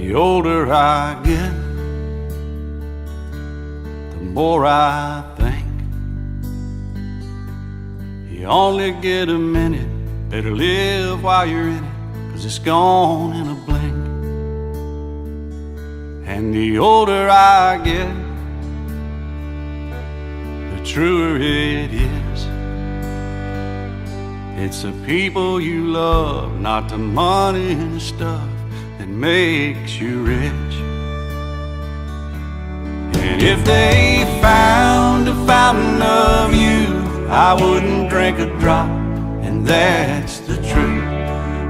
The older I get, the more I think you only get a minute. Better live while you're in it, 'cause it's gone in a blink. And the older I get, the truer it is. It's the people you love, not the money and stuff that makes you rich. And if they found a fountain of youth, I wouldn't drink a drop, and that's the truth.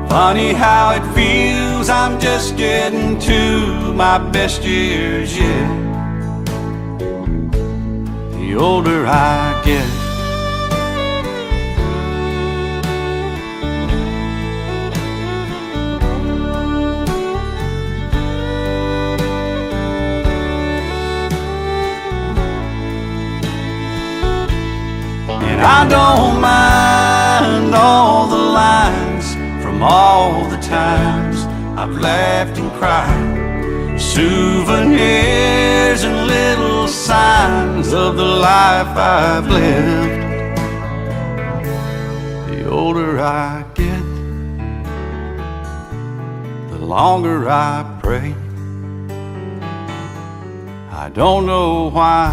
Funny how it feels, I'm just getting to my best years yet. The older I get. And I don't mind all the lines from all the times I've laughed and cried, souvenirs and little signs of the life I've lived. The older I get, the longer I pray. I don't know why,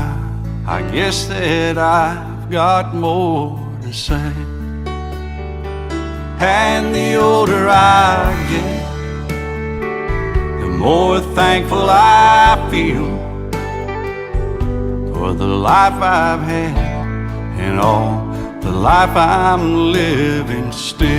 I guess that I've got more to say. And the older I get, the more thankful I feel for the life I've had and all the life I'm living still.